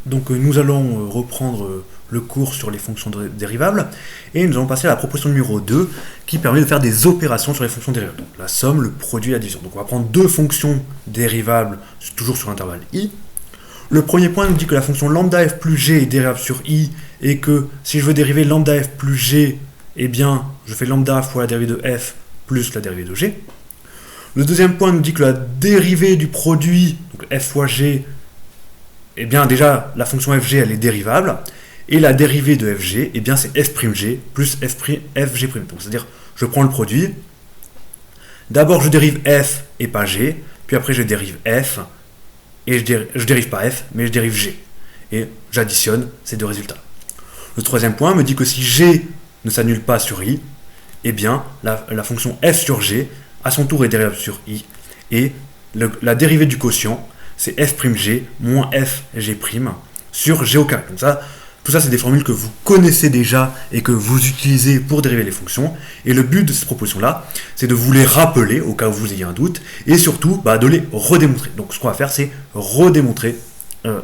Donc nous allons reprendre le cours sur les fonctions dérivables et nous allons passer à la proposition numéro 2 qui permet de faire des opérations sur les fonctions dérivables. Donc la somme, le produit, la division. Donc on va prendre deux fonctions dérivables toujours sur l'intervalle i. Le premier point nous dit que la fonction lambda f plus g est dérivable sur i et que si je veux dériver lambda f plus g, eh bien je fais lambda fois la dérivée de f plus la dérivée de g. Le deuxième point nous dit que la dérivée du produit, donc f fois g, eh bien déjà la fonction fg elle est dérivable, et la dérivée de fg, eh bien c'est f'g plus fg'. Donc c'est-à-dire je prends le produit, d'abord je dérive f et pas g, puis après je dérive f, et je dérive pas f, mais je dérive g. Et j'additionne ces deux résultats. Le troisième point me dit que si g ne s'annule pas sur i, eh bien la fonction f sur g, à son tour est dérivable sur i, et la dérivée du quotient, c'est f'g moins fg' sur g au carré. Donc ça, tout ça, c'est des formules que vous connaissez déjà et que vous utilisez pour dériver les fonctions. Et le but de cette proposition-là, c'est de vous les rappeler au cas où vous ayez un doute et surtout de les redémontrer. Donc ce qu'on va faire, c'est redémontrer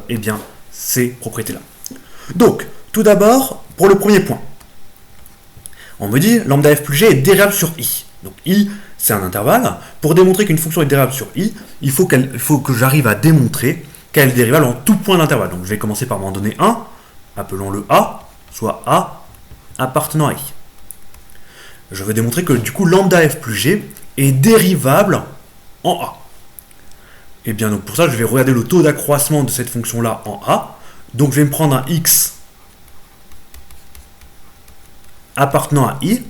eh bien, ces propriétés-là. Donc, tout d'abord, pour le premier point, on me dit lambda f plus g est dérivable sur i. Donc i, c'est un intervalle. Pour démontrer qu'une fonction est dérivable sur i, il faut que j'arrive à démontrer qu'elle est dérivable en tout point d'intervalle. Donc je vais commencer par m'en donner un, appelons-le a, soit a appartenant à i. Je vais démontrer que du coup lambda f plus g est dérivable en a. Et bien donc pour ça, je vais regarder le taux d'accroissement de cette fonction-là en a. Donc je vais me prendre un x appartenant à i.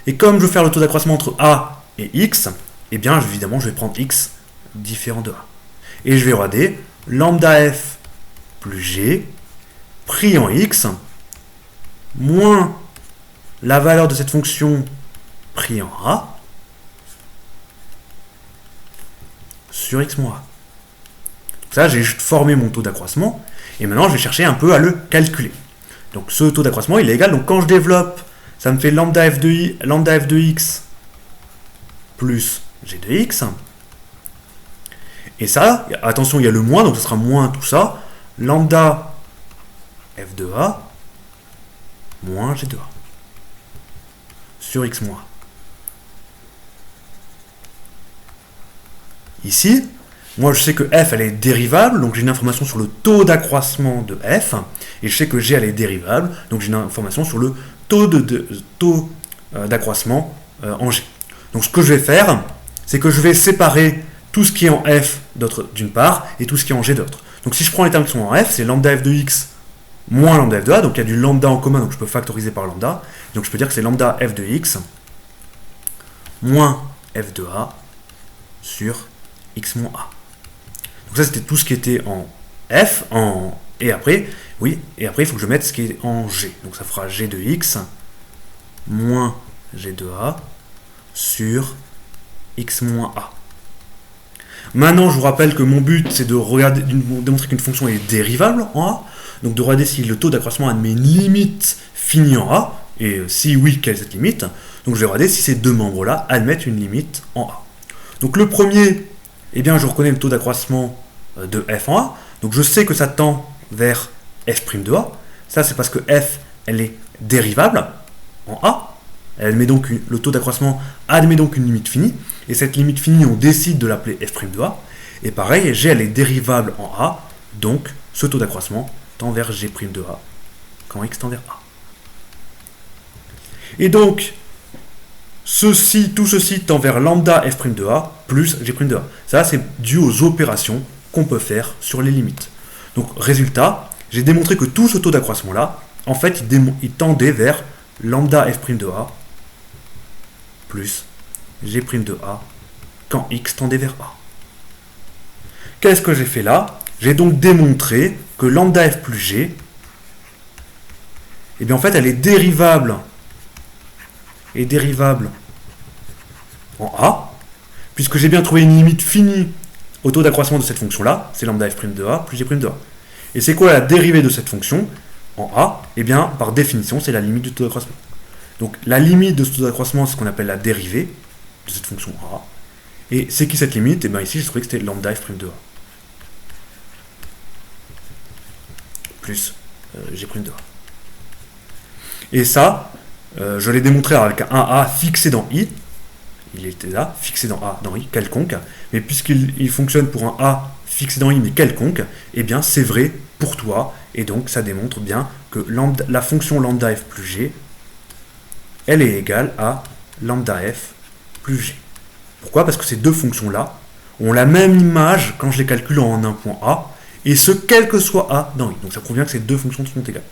Et comme je veux faire le taux d'accroissement entre a et x, eh bien évidemment je vais prendre x différent de a. Et je vais regarder lambda f plus g pris en x moins la valeur de cette fonction pris en a sur x moins a. Donc ça, j'ai juste formé mon taux d'accroissement et maintenant je vais chercher un peu à le calculer. Donc ce taux d'accroissement il est égal, donc quand je développe, ça me fait lambda f de x plus g de x. Et ça, attention, il y a le moins, donc ce sera moins tout ça. Lambda f de a moins g de a sur x moins a. Ici, moi je sais que f elle est dérivable, donc j'ai une information sur le taux d'accroissement de f, et je sais que g elle est dérivable, donc j'ai une information sur le taux d'accroissement en g. Donc ce que je vais faire, c'est que je vais séparer tout ce qui est en f d'une part et tout ce qui est en g d'autre. Donc si je prends les termes qui sont en f, c'est lambda f de x moins lambda f de a, donc il y a du lambda en commun, donc je peux factoriser par lambda, donc je peux dire que c'est lambda f de x moins f de a sur x moins a. Donc ça c'était tout ce qui était en f, et après il faut que je mette ce qui est en g. Donc ça fera g de x moins g de a sur x moins a. Maintenant, je vous rappelle que mon but, c'est de démontrer qu'une fonction est dérivable en a. Donc de regarder si le taux d'accroissement admet une limite finie en a. Et si oui, quelle est cette limite? Donc je vais regarder si ces deux membres-là admettent une limite en a. Donc le premier, eh bien, je reconnais le taux d'accroissement de f en a. Donc je sais que ça tend vers f' de a. Ça, c'est parce que f, elle est dérivable en a. Elle admet donc le taux d'accroissement admet donc une limite finie. Et cette limite finie, on décide de l'appeler f' de a. Et pareil, g, elle est dérivable en a. Donc, ce taux d'accroissement tend vers g' de a quand x tend vers a. Et donc, tout ceci tend vers lambda f' de a plus g' de a. Ça, c'est dû aux opérations qu'on peut faire sur les limites. Donc, résultat, j'ai démontré que tout ce taux d'accroissement-là, en fait, il tendait vers lambda f' de a plus g' de a quand x tendait vers a. Qu'est-ce que j'ai fait là? J'ai donc démontré que lambda f plus g, et bien en fait elle est dérivable en a, puisque j'ai bien trouvé une limite finie au taux d'accroissement de cette fonction-là, c'est lambda f' de a plus g' de a. Et c'est quoi la dérivée de cette fonction en a? Et bien par définition c'est la limite du taux d'accroissement. Donc la limite de ce taux d'accroissement, c'est ce qu'on appelle la dérivée de cette fonction a. Et c'est qui cette limite? Et bien ici, j'ai trouvé que c'était lambda f' de a. plus G' de A. Et ça, je l'ai démontré avec un A fixé dans I. Il était là, fixé dans A, dans I, quelconque. Mais puisqu'il fonctionne pour un A fixé dans I, mais quelconque, eh bien c'est vrai pour toi. Et donc ça démontre bien que la fonction lambda f plus g, elle est égale à lambda f plus g. Pourquoi? Parce que ces deux fonctions-là ont la même image quand je les calcule en un point A, et ce, quel que soit A dans I. Donc ça prouve bien que ces deux fonctions sont égales.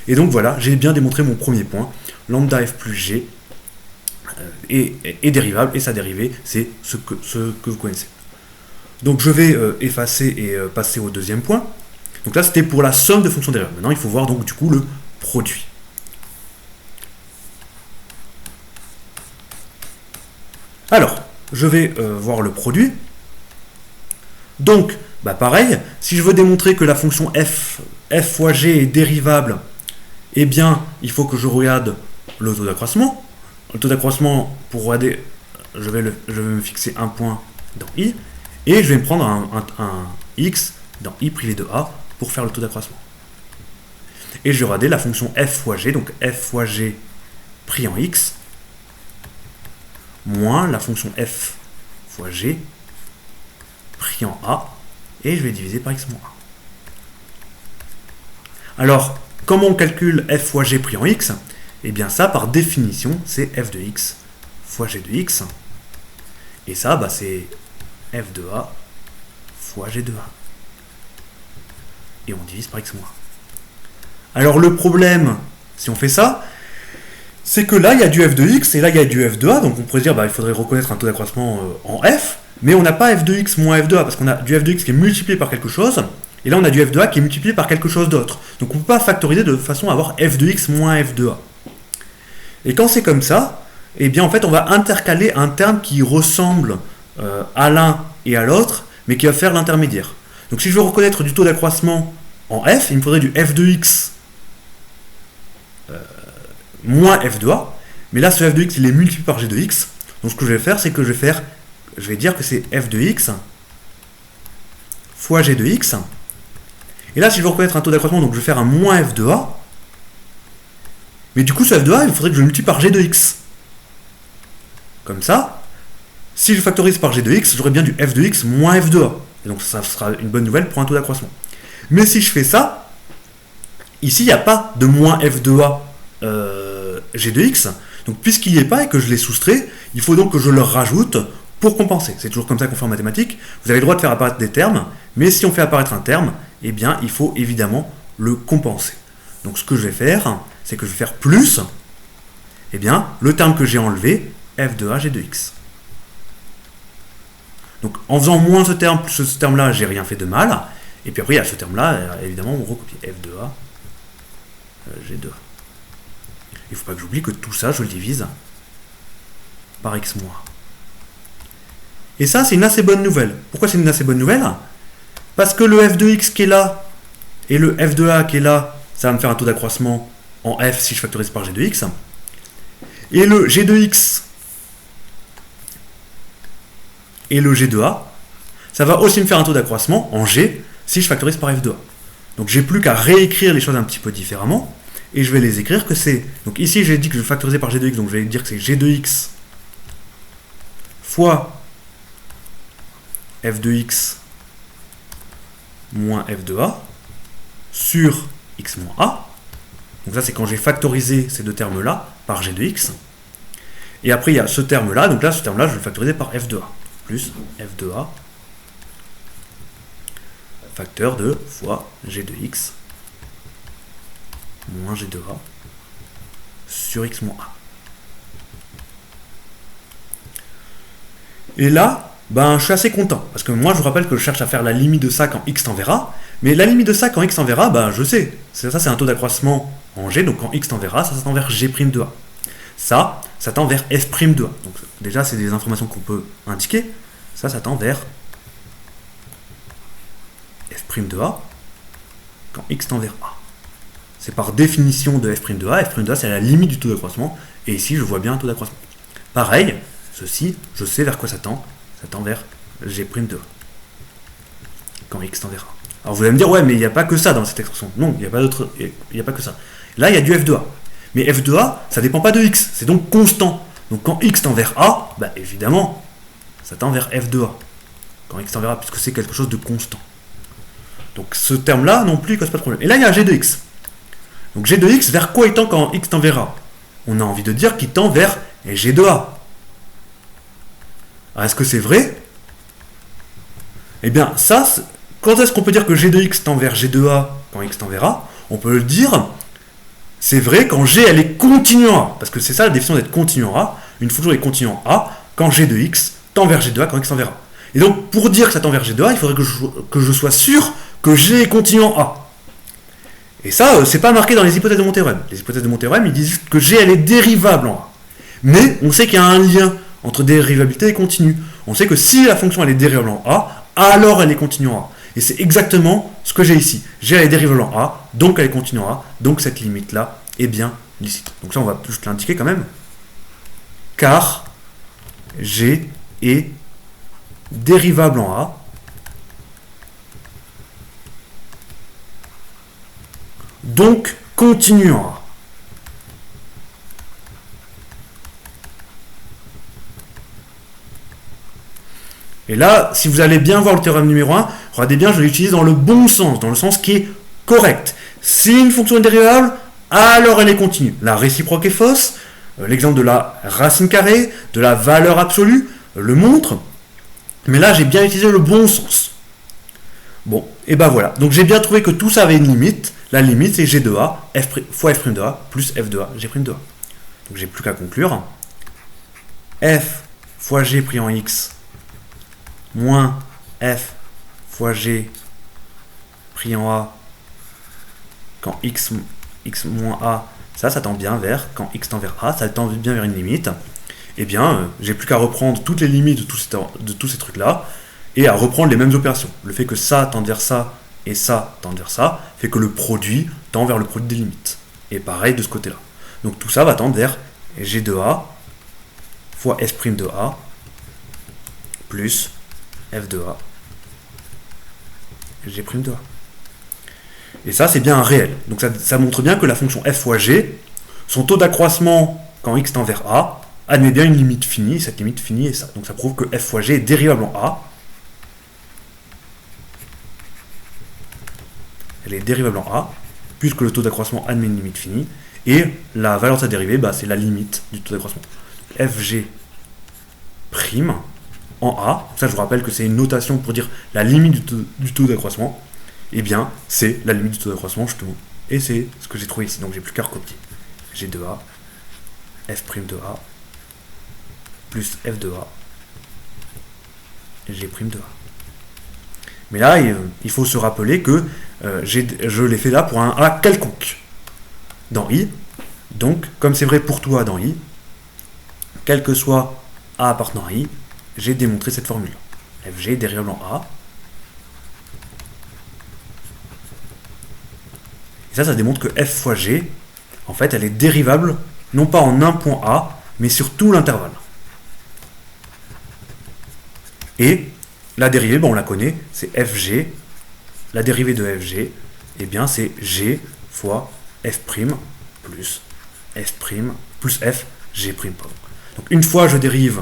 Et donc voilà, j'ai bien démontré mon premier point. Lambda f plus g est dérivable, et sa dérivée, c'est ce que vous connaissez. Donc je vais effacer et passer au deuxième point. Donc là, c'était pour la somme de fonctions dérivables. Maintenant, il faut voir donc du coup le produit. Alors, je vais voir le produit. Donc, pareil, si je veux démontrer que la fonction f fois g est dérivable, eh bien, il faut que je regarde le taux d'accroissement. Le taux d'accroissement, pour regarder, je vais me fixer un point dans i, et je vais me prendre un x dans i privé de a pour faire le taux d'accroissement. Et je vais regarder la fonction f fois g, donc f fois g pris en x, moins la fonction f fois g pris en a, et je vais diviser par x moins a. Alors, comment on calcule f fois g pris en x? Eh bien ça, par définition, c'est f de x fois g de x. Et ça, c'est f de a fois g de a. Et on divise par x moins a. Alors le problème, si on fait ça, c'est que là, il y a du f de x, et là, il y a du f de a. Donc on pourrait se dire, il faudrait reconnaître un taux d'accroissement en f, mais on n'a pas f de x moins f de a, parce qu'on a du f de x qui est multiplié par quelque chose, et là, on a du f de a qui est multiplié par quelque chose d'autre. Donc on ne peut pas factoriser de façon à avoir f de x moins f de a. Et quand c'est comme ça, eh bien en fait on va intercaler un terme qui ressemble à l'un et à l'autre, mais qui va faire l'intermédiaire. Donc si je veux reconnaître du taux d'accroissement en f, il me faudrait du f de x moins f de a, mais là ce f de x il est multiplié par g de x, donc ce que je vais faire c'est que je vais dire que c'est f de x fois g de x, et là si je veux reconnaître un taux d'accroissement, donc je vais faire un moins f de a, mais du coup, ce f de a, il faudrait que je le multiplie par g de x. Comme ça, si je factorise par g de x, j'aurai bien du f de x moins f de a. Et donc ça sera une bonne nouvelle pour un taux d'accroissement. Mais si je fais ça, ici, il n'y a pas de moins f de a g de x. Donc puisqu'il n'y est pas et que je l'ai soustrait, il faut donc que je le rajoute pour compenser. C'est toujours comme ça qu'on fait en mathématiques. Vous avez le droit de faire apparaître des termes, mais si on fait apparaître un terme, eh bien, il faut évidemment le compenser. Donc ce que je vais faire, c'est que je vais faire plus, eh bien, le terme que j'ai enlevé, f de a g de x. Donc en faisant moins ce terme plus ce terme-là, j'ai rien fait de mal. Et puis après, il y a ce terme-là, évidemment, on recopie f de a g de a. Il ne faut pas que j'oublie que tout ça, je le divise par x moins. Et ça, c'est une assez bonne nouvelle. Pourquoi c'est une assez bonne nouvelle? Parce que le f de x qui est là et le f de a qui est là, ça va me faire un taux d'accroissement en f si je factorise par g de x. Et le g de x et le g de a, ça va aussi me faire un taux d'accroissement en g si je factorise par f de a. Donc j'ai plus qu'à réécrire les choses un petit peu différemment, et je vais les écrire que c'est... Donc ici j'ai dit que je factorisais par g de x, donc je vais dire que c'est g de x fois f de x moins f de a sur x moins a. Donc ça c'est quand j'ai factorisé ces deux termes-là par g de x. Et après il y a ce terme-là, donc là ce terme-là je vais le factoriser par f de a, plus f de a facteur de fois g de x moins g de a sur x moins a. Et là, je suis assez content, parce que moi je vous rappelle que je cherche à faire la limite de ça quand x tend vers a, mais la limite de ça quand x tend vers a, je sais, ça c'est un taux d'accroissement en g, donc quand x tend vers a, ça tend vers g' de a. Ça tend vers f' de a. Donc déjà c'est des informations qu'on peut indiquer, ça tend vers f' de a quand x tend vers a. C'est par définition de f' de a c'est la limite du taux d'accroissement, et ici je vois bien un taux d'accroissement. Pareil, ceci, je sais vers quoi ça tend vers g' de a, quand x tend vers a. Alors vous allez me dire, ouais, mais il n'y a pas que ça dans cette expression. Non, il n'y a pas que ça. Là, il y a du f de a. Mais f de a, ça ne dépend pas de x, c'est donc constant. Donc quand x tend vers a, bah évidemment, ça tend vers f de a. Quand x tend vers a, puisque c'est quelque chose de constant. Donc ce terme-là, non plus, il cause pas de problème. Et là, il y a g de x. Donc g de x, vers quoi il tend quand x tend vers a? On a envie de dire qu'il tend vers g de a. Alors est-ce que c'est vrai? Eh bien, ça, quand est-ce qu'on peut dire que g de x tend vers g de a quand x tend vers a? On peut le dire, c'est vrai quand g elle est continue en a. Parce que c'est ça la définition d'être continue en a. Une fonction est continue en a quand g de x tend vers g de a quand x tend vers a. Et donc, pour dire que ça tend vers g de a, il faudrait que je sois sûr que g est continu en a. Et ça, c'est pas marqué dans les hypothèses de mon théorème. Les hypothèses de mon théorème, ils disent juste que g elle est dérivable en a. Mais on sait qu'il y a un lien entre dérivabilité et continu. On sait que si la fonction elle est dérivable en a, alors elle est continue en a. Et c'est exactement ce que j'ai ici. G elle est dérivable en a, donc elle est continue en a, donc cette limite-là est bien licite. Donc ça, on va juste l'indiquer quand même. Car g est dérivable en a, donc continue en a. Et là, si vous allez bien voir le théorème numéro 1, regardez bien, je l'utilise dans le bon sens, dans le sens qui est correct. Si une fonction est dérivable, alors elle est continue. La réciproque est fausse, l'exemple de la racine carrée, de la valeur absolue, le montre. Mais là, j'ai bien utilisé le bon sens. Bon, et ben voilà. Donc j'ai bien trouvé que tout ça avait une limite. La limite, c'est g de a, fois f' de a, plus f de a, g' de a. Donc j'ai plus qu'à conclure. F fois g pris en x, moins f fois g pris en a, quand x moins a, ça tend bien vers, quand x tend vers a, ça tend bien vers une limite. Eh bien, j'ai plus qu'à reprendre toutes les limites de tous ces trucs-là, et à reprendre les mêmes opérations. Le fait que ça tende vers ça, et ça tend vers ça, fait que le produit tend vers le produit des limites. Et pareil de ce côté-là. Donc tout ça va tendre vers g de a, fois f' de a, plus f de a, g' de a. Et ça, c'est bien un réel. Donc ça montre bien que la fonction f fois g, son taux d'accroissement quand x tend vers a, admet bien une limite finie, cette limite finie est ça. Donc ça prouve que f fois g est dérivable en a. Elle est dérivable en a, puisque le taux d'accroissement admet une limite finie, et la valeur de sa dérivée, bah, c'est la limite du taux d'accroissement. fg' en a, ça je vous rappelle que c'est une notation pour dire la limite du taux d'accroissement, et bien c'est la limite du taux d'accroissement justement. Et c'est ce que j'ai trouvé ici, donc j'ai plus qu'à recopier. g de a, f' de a, plus f de a, g' de a. Mais là, il faut se rappeler que je l'ai fait là pour un a quelconque dans i. Donc, comme c'est vrai pour tout a dans i, quel que soit a appartenant à i, j'ai démontré cette formule. fg est dérivable en a. Et ça démontre que f fois g, en fait, elle est dérivable, non pas en un point a, mais sur tout l'intervalle. Et la dérivée, on la connaît, c'est fg. La dérivée de fg, eh bien, c'est g fois f' plus f' plus f, g'. Donc une fois je dérive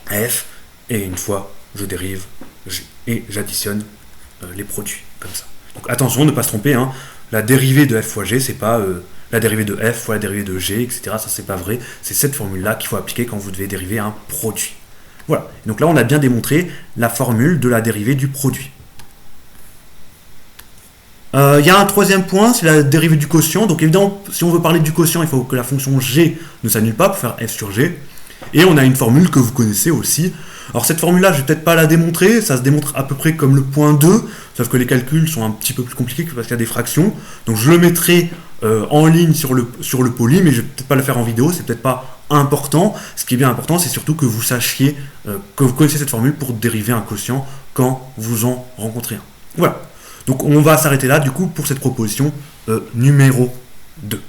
f, et une fois je dérive g. Et j'additionne les produits, comme ça. Donc attention, ne pas se tromper, hein. La dérivée de f fois g, c'est pas la dérivée de f fois la dérivée de g, etc. Ça, c'est pas vrai. C'est cette formule-là qu'il faut appliquer quand vous devez dériver un produit. Voilà. Donc là, on a bien démontré la formule de la dérivée du produit. Il y a un troisième point, c'est la dérivée du quotient. Donc évidemment, si on veut parler du quotient, il faut que la fonction g ne s'annule pas pour faire f sur g. Et on a une formule que vous connaissez aussi. Alors cette formule-là, je vais peut-être pas la démontrer, ça se démontre à peu près comme le point 2, sauf que les calculs sont un petit peu plus compliqués parce qu'il y a des fractions. Donc je le mettrai en ligne sur le poly, mais je vais peut-être pas le faire en vidéo, c'est peut-être pas important. Ce qui est bien important, c'est surtout que vous sachiez, que vous connaissez cette formule pour dériver un quotient quand vous en rencontrez un. Voilà. Donc on va s'arrêter là du coup pour cette proposition numéro 2.